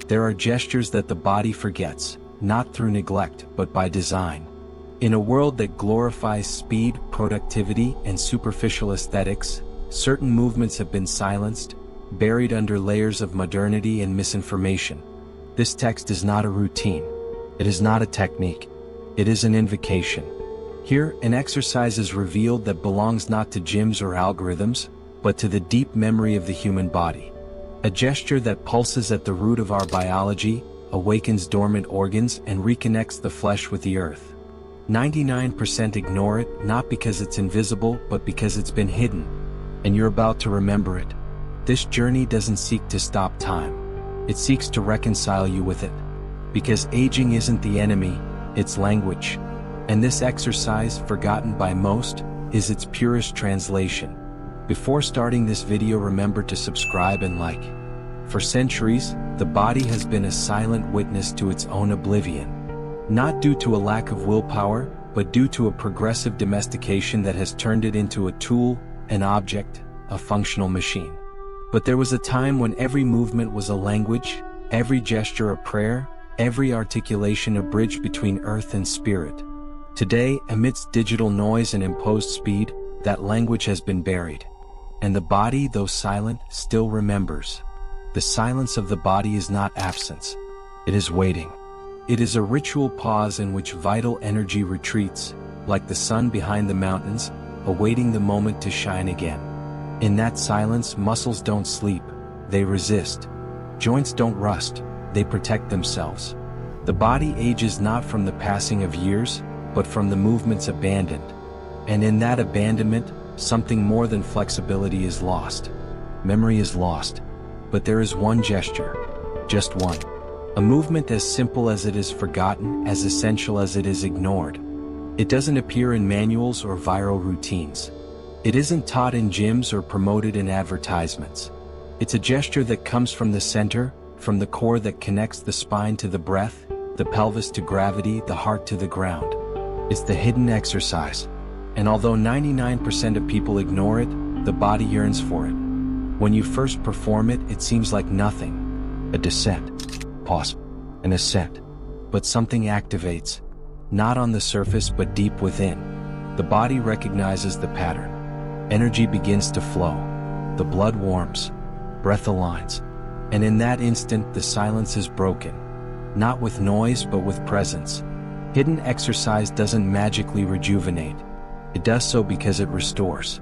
There are gestures that the body forgets, not through neglect, but by design. In a world that glorifies speed, productivity, and superficial aesthetics, certain movements have been silenced, buried under layers of modernity and misinformation. This text is not a routine. It is not a technique. It is an invocation. Here, an exercise is revealed that belongs not to gyms or algorithms, but to the deep memory of the human body. A gesture that pulses at the root of our biology, awakens dormant organs, and reconnects the flesh with the earth. 99% ignore it, not because it's invisible, but because it's been hidden. And you're about to remember it. This journey doesn't seek to stop time. It seeks to reconcile you with it. Because aging isn't the enemy, it's language. And this exercise, forgotten by most, is its purest translation. Before starting this video, remember to subscribe and like. For centuries, the body has been a silent witness to its own oblivion. Not due to a lack of willpower, but due to a progressive domestication that has turned it into a tool, an object, a functional machine. But there was a time when every movement was a language, every gesture a prayer, every articulation a bridge between earth and spirit. Today, amidst digital noise and imposed speed, that language has been buried. And the body, though silent, still remembers. The silence of the body is not absence. It is waiting. It is a ritual pause in which vital energy retreats, like the sun behind the mountains, awaiting the moment to shine again. In that silence, muscles don't sleep, they resist. Joints don't rust, they protect themselves. The body ages not from the passing of years, but from the movements abandoned. And in that abandonment, something more than flexibility is lost. Memory is lost. But there is one gesture. Just one. A movement as simple as it is forgotten, as essential as it is ignored. It doesn't appear in manuals or viral routines. It isn't taught in gyms or promoted in advertisements. It's a gesture that comes from the center, from the core that connects the spine to the breath, the pelvis to gravity, the heart to the ground. It's the hidden exercise. And although 99% of people ignore it, the body yearns for it. When you first perform it, it seems like nothing. A descent, pause, an ascent. But something activates, not on the surface but deep within. The body recognizes the pattern. Energy begins to flow. The blood warms. Breath aligns. And in that instant, the silence is broken. Not with noise but with presence. Hidden exercise doesn't magically rejuvenate. It does so because it restores.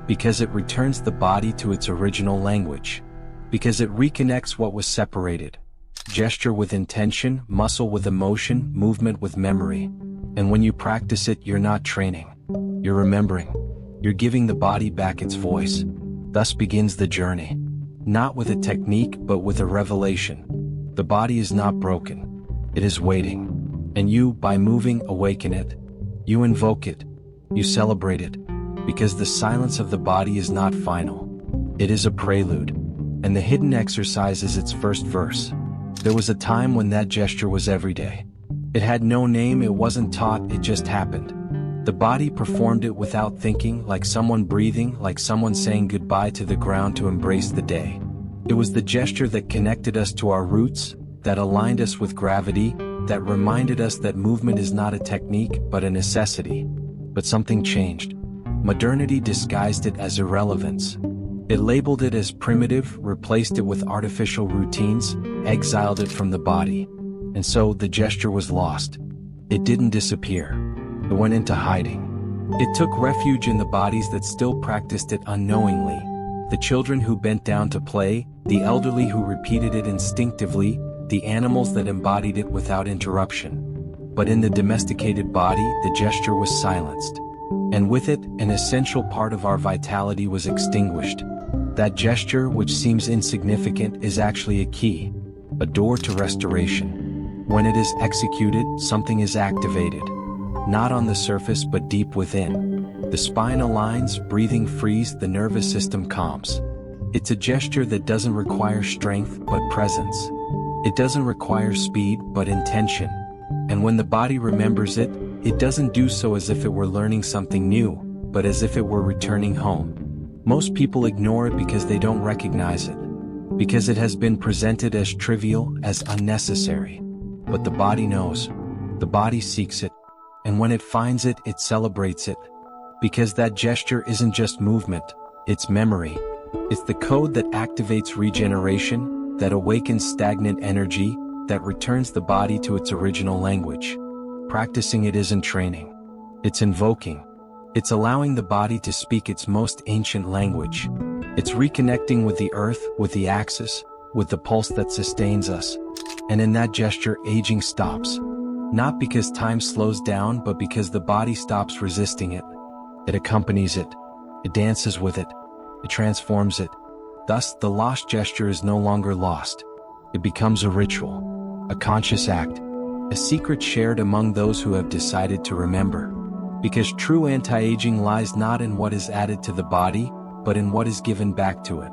Because it returns the body to its original language. Because it reconnects what was separated. Gesture with intention, muscle with emotion, movement with memory. And when you practice it, you're not training. You're remembering. You're giving the body back its voice. Thus begins the journey. Not with a technique, but with a revelation. The body is not broken. It is waiting. And you, by moving, awaken it. You invoke it. You celebrate it. Because the silence of the body is not final. It is a prelude. And the hidden exercise is its first verse. There was a time when that gesture was everyday. It had no name, it wasn't taught, it just happened. The body performed it without thinking, like someone breathing, like someone saying goodbye to the ground to embrace the day. It was the gesture that connected us to our roots, that aligned us with gravity, that reminded us that movement is not a technique, but a necessity. But something changed. Modernity disguised it as irrelevance. It labeled it as primitive, replaced it with artificial routines, exiled it from the body. And so the gesture was lost. It didn't disappear. It went into hiding. It took refuge in the bodies that still practiced it unknowingly. The children who bent down to play, the elderly who repeated it instinctively, the animals that embodied it without interruption. But in the domesticated body, the gesture was silenced. And with it, an essential part of our vitality was extinguished. That gesture, which seems insignificant, is actually a key, a door to restoration. When it is executed, something is activated. Not on the surface but deep within. The spine aligns, breathing frees, the nervous system calms. It's a gesture that doesn't require strength but presence. It doesn't require speed but intention. And when the body remembers it, it doesn't do so as if it were learning something new, but as if it were returning home. Most people ignore it because they don't recognize it. because it has been presented as trivial, as unnecessary. But the body knows. The body seeks it, and when it finds it, it celebrates it. Because that gesture isn't just movement, it's memory. It's the code that activates regeneration, that awakens stagnant energy, that returns the body to its original language. Practicing it isn't training. It's invoking. It's allowing the body to speak its most ancient language. It's reconnecting with the earth, with the axis, with the pulse that sustains us. And in that gesture, aging stops. Not because time slows down, but because the body stops resisting it. It accompanies it. It dances with it. It transforms it. Thus, the lost gesture is no longer lost. It becomes a ritual, a conscious act, a secret shared among those who have decided to remember. Because true anti-aging lies not in what is added to the body, but in what is given back to it.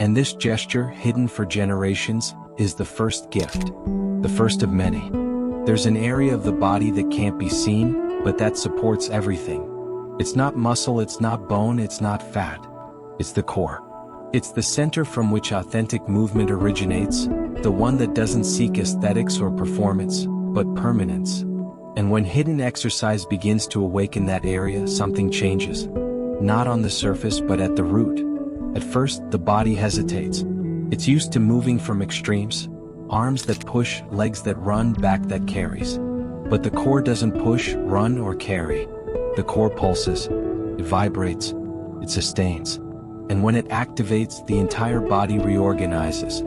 And this gesture, hidden for generations, is the first gift, the first of many. There's an area of the body that can't be seen, but that supports everything. It's not muscle, it's not bone, it's not fat. It's the core. It's the center from which authentic movement originates, the one that doesn't seek aesthetics or performance, but permanence. And when hidden exercise begins to awaken that area, something changes. Not on the surface, but at the root. At first, the body hesitates. It's used to moving from extremes, arms that push, legs that run, back that carries. But the core doesn't push, run, or carry. The core pulses, it vibrates, it sustains. And when it activates, the entire body reorganizes.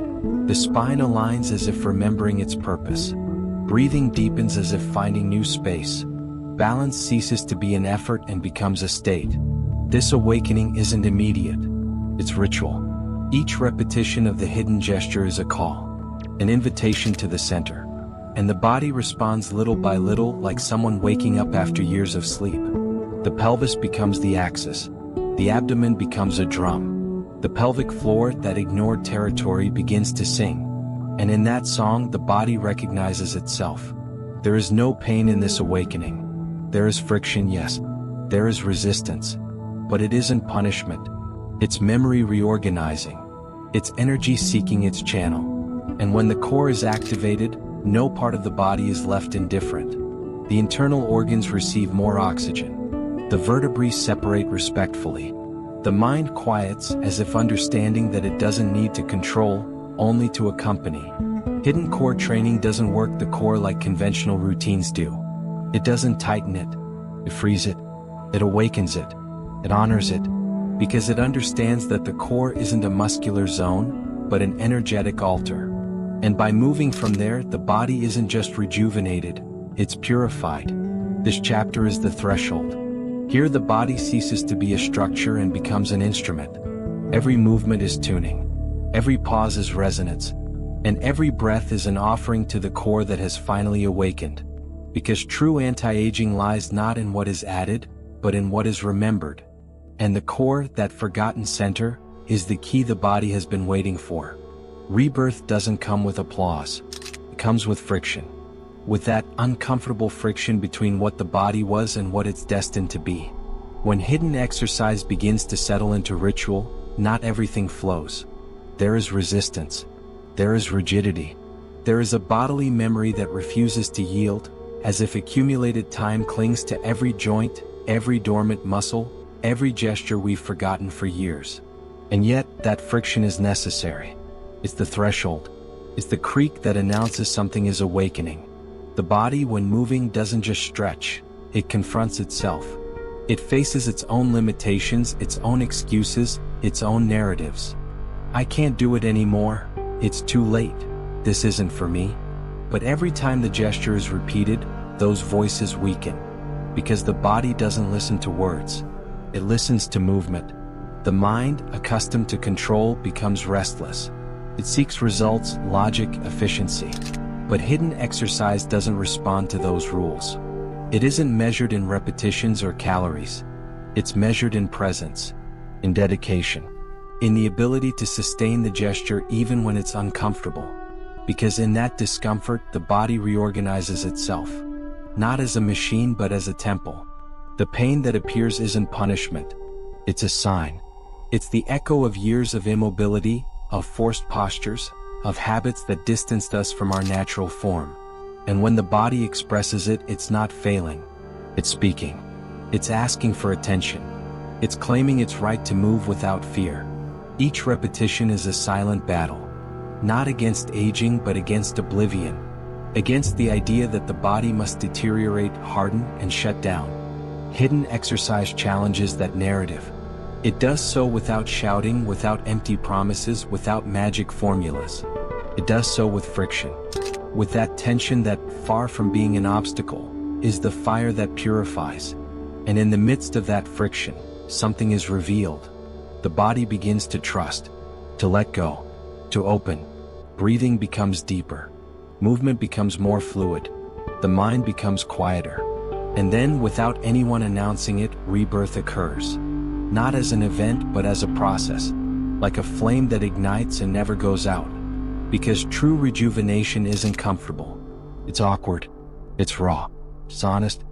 The spine aligns as if remembering its purpose. Breathing deepens as if finding new space. Balance ceases to be an effort and becomes a state. This awakening isn't immediate. It's ritual. Each repetition of the hidden gesture is a call, an invitation to the center. And the body responds little by little, like someone waking up after years of sleep. The pelvis becomes the axis. The abdomen becomes a drum. The pelvic floor, that ignored territory, begins to sing. And in that song, the body recognizes itself. There is no pain in this awakening. There is friction, yes. There is resistance. But it isn't punishment. It's memory reorganizing. It's energy seeking its channel. And when the core is activated, no part of the body is left indifferent. The internal organs receive more oxygen. The vertebrae separate respectfully. The mind quiets as if understanding that it doesn't need to control, only to accompany. Hidden core training doesn't work the core like conventional routines do. It doesn't tighten it. It frees it. It awakens it. It honors it. Because it understands that the core isn't a muscular zone, but an energetic altar. And by moving from there, the body isn't just rejuvenated, it's purified. This chapter is the threshold. Here the body ceases to be a structure and becomes an instrument. Every movement is tuning. Every pause is resonance. And every breath is an offering to the core that has finally awakened. Because true anti-aging lies not in what is added, but in what is remembered. And the core, that forgotten center, is the key the body has been waiting for. Rebirth doesn't come with applause. It comes with friction. With that uncomfortable friction between what the body was and what it's destined to be. When hidden exercise begins to settle into ritual, not everything flows. There is resistance. There is rigidity. There is a bodily memory that refuses to yield, as if accumulated time clings to every joint, every dormant muscle, every gesture we've forgotten for years. And yet, that friction is necessary. It's the threshold. It's the creak that announces something is awakening. The body, when moving, doesn't just stretch. It confronts itself. It faces its own limitations, its own excuses, its own narratives. I can't do it anymore. It's too late. This isn't for me. But every time the gesture is repeated, those voices weaken. Because the body doesn't listen to words. It listens to movement. The mind, accustomed to control, becomes restless. It seeks results, logic, efficiency. But hidden exercise doesn't respond to those rules. It isn't measured in repetitions or calories. It's measured in presence, in dedication, in the ability to sustain the gesture even when it's uncomfortable. Because in that discomfort, the body reorganizes itself. Not as a machine, but as a temple. The pain that appears isn't punishment. It's a sign. It's the echo of years of immobility, of forced postures, of habits that distanced us from our natural form. And when the body expresses it, it's not failing. It's speaking. It's asking for attention. It's claiming its right to move without fear. Each repetition is a silent battle, not against aging but against oblivion, against the idea that the body must deteriorate, harden, and shut down. Hidden exercise challenges that narrative. It does so without shouting, without empty promises, without magic formulas. It does so with friction, with that tension that, far from being an obstacle, is the fire that purifies. And in the midst of that friction, something is revealed. The body begins to trust, to let go, to open. Breathing becomes deeper. Movement becomes more fluid. The mind becomes quieter. And then, without anyone announcing it, rebirth occurs. Not as an event but as a process, like a flame that ignites and never goes out. Because true rejuvenation isn't comfortable. It's awkward. It's raw. It's honest.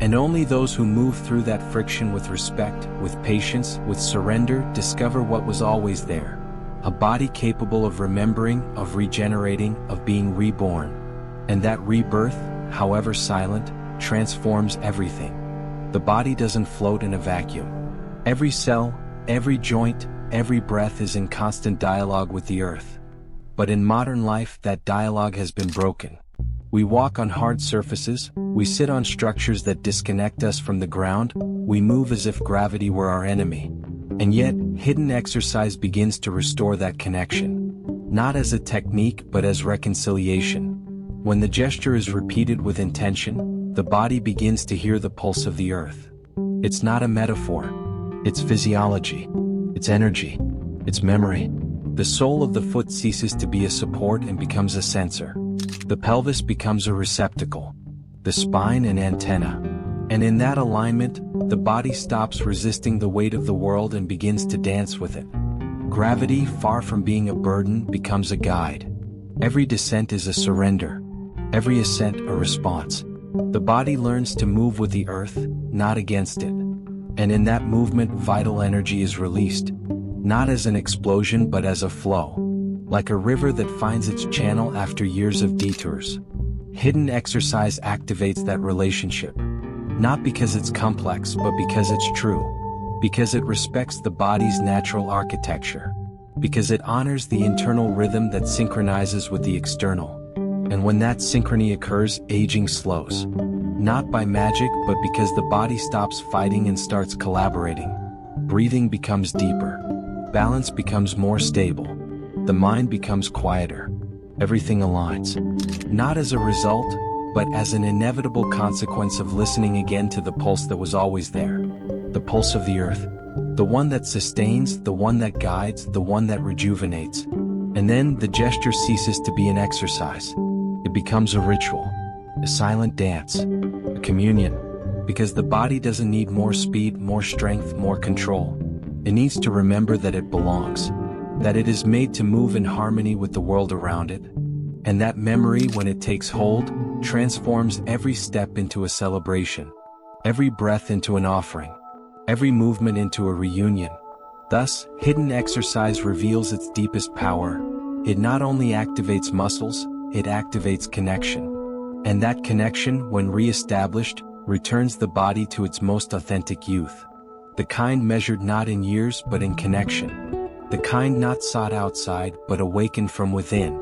And only those who move through that friction with respect, with patience, with surrender, discover what was always there. A body capable of remembering, of regenerating, of being reborn. And that rebirth, however silent, transforms everything. The body doesn't float in a vacuum. Every cell, every joint, every breath is in constant dialogue with the earth. But in modern life, that dialogue has been broken. We walk on hard surfaces, we sit on structures that disconnect us from the ground, we move as if gravity were our enemy. And yet, hidden exercise begins to restore that connection. Not as a technique but as reconciliation. When the gesture is repeated with intention, the body begins to hear the pulse of the earth. It's not a metaphor. It's physiology. It's energy. It's memory. The sole of the foot ceases to be a support and becomes a sensor. The pelvis becomes a receptacle. The spine an antenna. And in that alignment, the body stops resisting the weight of the world and begins to dance with it. Gravity, far from being a burden, becomes a guide. Every descent is a surrender. Every ascent a response. The body learns to move with the earth, not against it. And in that movement, vital energy is released. Not as an explosion but as a flow. Like a river that finds its channel after years of detours. Hidden exercise activates that relationship. Not because it's complex but because it's true. Because it respects the body's natural architecture. Because it honors the internal rhythm that synchronizes with the external. And when that synchrony occurs, aging slows. Not by magic but because the body stops fighting and starts collaborating. Breathing becomes deeper. Balance becomes more stable. The mind becomes quieter. Everything aligns. Not as a result, but as an inevitable consequence of listening again to the pulse that was always there. The pulse of the earth. The one that sustains, the one that guides, the one that rejuvenates. And then the gesture ceases to be an exercise. It becomes a ritual, a silent dance, a communion. Because the body doesn't need more speed, more strength, more control. It needs to remember that it belongs. That it is made to move in harmony with the world around it. And that memory, when it takes hold, transforms every step into a celebration. Every breath into an offering. Every movement into a reunion. Thus, hidden exercise reveals its deepest power. It not only activates muscles, it activates connection. And that connection, when re-established, returns the body to its most authentic youth. The kind measured not in years but in connection. The kind not sought outside but awakened from within.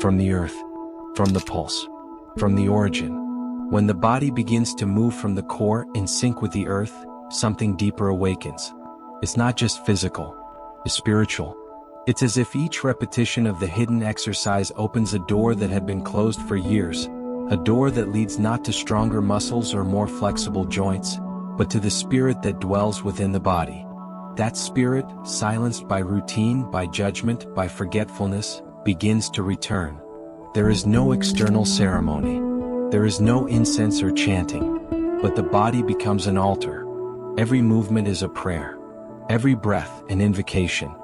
From the earth. From the pulse. From the origin. When the body begins to move from the core in sync with the earth, something deeper awakens. It's not just physical. It's spiritual. It's as if each repetition of the hidden exercise opens a door that had been closed for years. A door that leads not to stronger muscles or more flexible joints, but to the spirit that dwells within the body. That spirit, silenced by routine, by judgment, by forgetfulness, begins to return. There is no external ceremony. There is no incense or chanting. But the body becomes an altar. Every movement is a prayer. Every breath an invocation.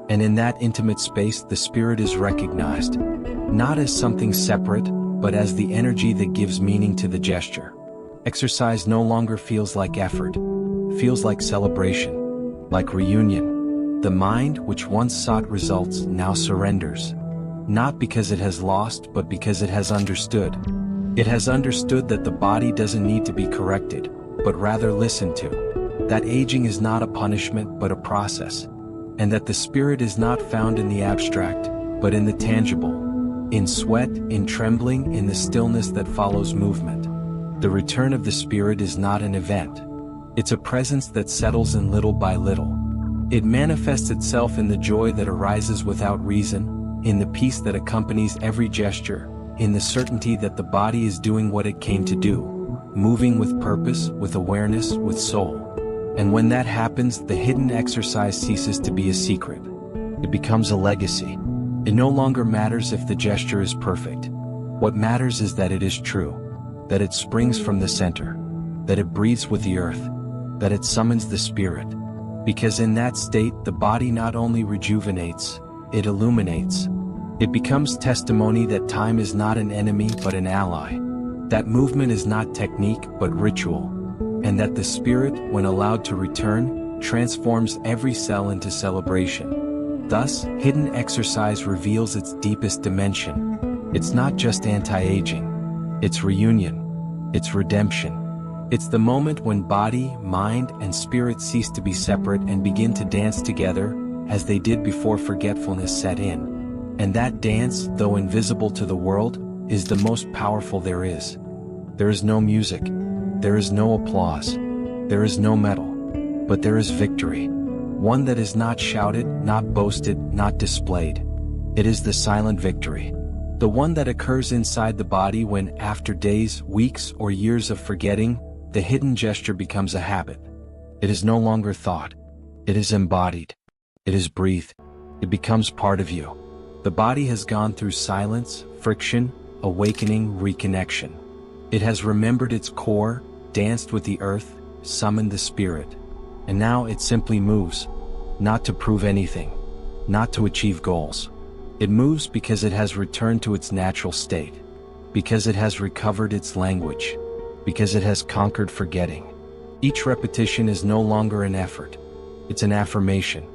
And in that intimate space the spirit is recognized. Not as something separate, but as the energy that gives meaning to the gesture. Exercise no longer feels like effort. Feels like celebration. Like reunion. The mind, which once sought results, now surrenders. Not because it has lost, but because it has understood. It has understood that the body doesn't need to be corrected, but rather listened to. That aging is not a punishment, but a process. And that the spirit is not found in the abstract, but in the tangible. In sweat, in trembling, in the stillness that follows movement. The return of the spirit is not an event. It's a presence that settles in little by little. It manifests itself in the joy that arises without reason, in the peace that accompanies every gesture, in the certainty that the body is doing what it came to do, moving with purpose, with awareness, with soul. And when that happens, the hidden exercise ceases to be a secret. It becomes a legacy. It no longer matters if the gesture is perfect. What matters is that it is true, that it springs from the center, that it breathes with the earth, that it summons the spirit. Because in that state, the body not only rejuvenates, it illuminates. It becomes testimony that time is not an enemy but an ally. That movement is not technique but ritual. And that the spirit, when allowed to return, transforms every cell into celebration. Thus, hidden exercise reveals its deepest dimension. It's not just anti-aging. It's reunion. It's redemption. It's the moment when body, mind, and spirit cease to be separate and begin to dance together, as they did before forgetfulness set in. And that dance, though invisible to the world, is the most powerful there is. There is no music. There is no applause. There is no medal. But there is victory. One that is not shouted, not boasted, not displayed. It is the silent victory. The one that occurs inside the body when, after days, weeks, or years of forgetting, the hidden gesture becomes a habit. It is no longer thought. It is embodied. It is breathed. It becomes part of you. The body has gone through silence, friction, awakening, reconnection. It has remembered its core, danced with the earth, summoned the spirit. And now it simply moves. Not to prove anything. Not to achieve goals. It moves because it has returned to its natural state. Because it has recovered its language. Because it has conquered forgetting. Each repetition is no longer an effort. It's an affirmation.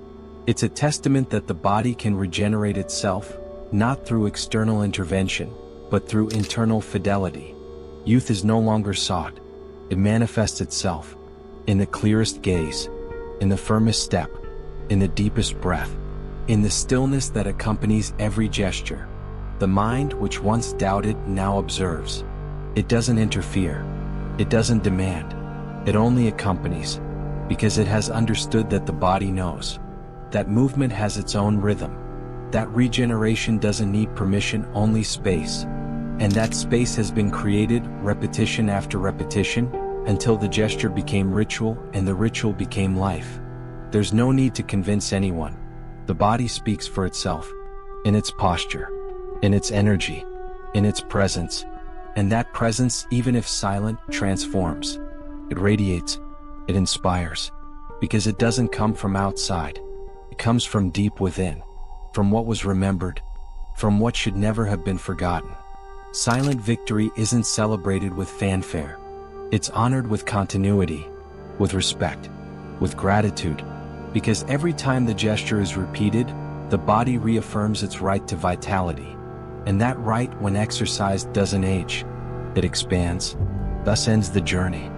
It's a testament that the body can regenerate itself, not through external intervention, but through internal fidelity. Youth is no longer sought. It manifests itself in the clearest gaze, in the firmest step, in the deepest breath, in the stillness that accompanies every gesture. The mind, which once doubted, now observes. It doesn't interfere. It doesn't demand. It only accompanies, because it has understood that the body knows. That movement has its own rhythm. That regeneration doesn't need permission, only space. And that space has been created, repetition after repetition, until the gesture became ritual and the ritual became life. There's no need to convince anyone. The body speaks for itself, in its posture, in its energy, in its presence. And that presence, even if silent, transforms. It radiates. It inspires. Because it doesn't come from outside. It comes from deep within. From what was remembered. From what should never have been forgotten. Silent victory isn't celebrated with fanfare. It's honored with continuity, with respect, with gratitude. Because every time the gesture is repeated, the body reaffirms its right to vitality. And that right, when exercised, doesn't age. It expands. Thus ends the journey.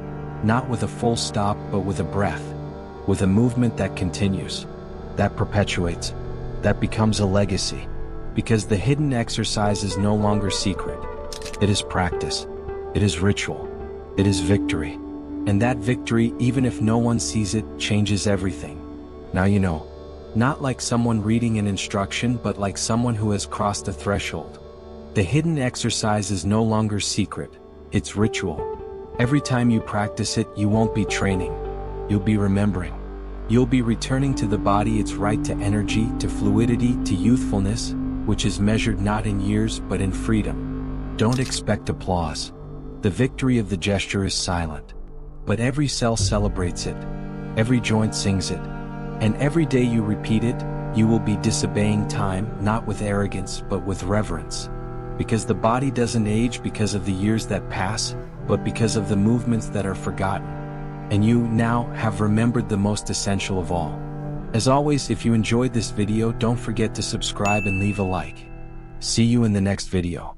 Not with a full stop, but with a breath. With a movement that continues. That perpetuates. That becomes a legacy. Because the hidden exercise is no longer secret. It is practice. It is ritual. It is victory. And that victory, even if no one sees it, changes everything. Now you know. Not like someone reading an instruction, but like someone who has crossed a threshold. The hidden exercise is no longer secret. It's ritual. Every time you practice it, you won't be training. You'll be remembering. You'll be returning to the body its right to energy, to fluidity, to youthfulness, which is measured not in years but in freedom. Don't expect applause. The victory of the gesture is silent. But every cell celebrates it. Every joint sings it. And every day you repeat it, you will be disobeying time, not with arrogance, but with reverence. Because the body doesn't age because of the years that pass, but because of the movements that are forgotten. And you now have remembered the most essential of all. As always, if you enjoyed this video, don't forget to subscribe and leave a like. See you in the next video.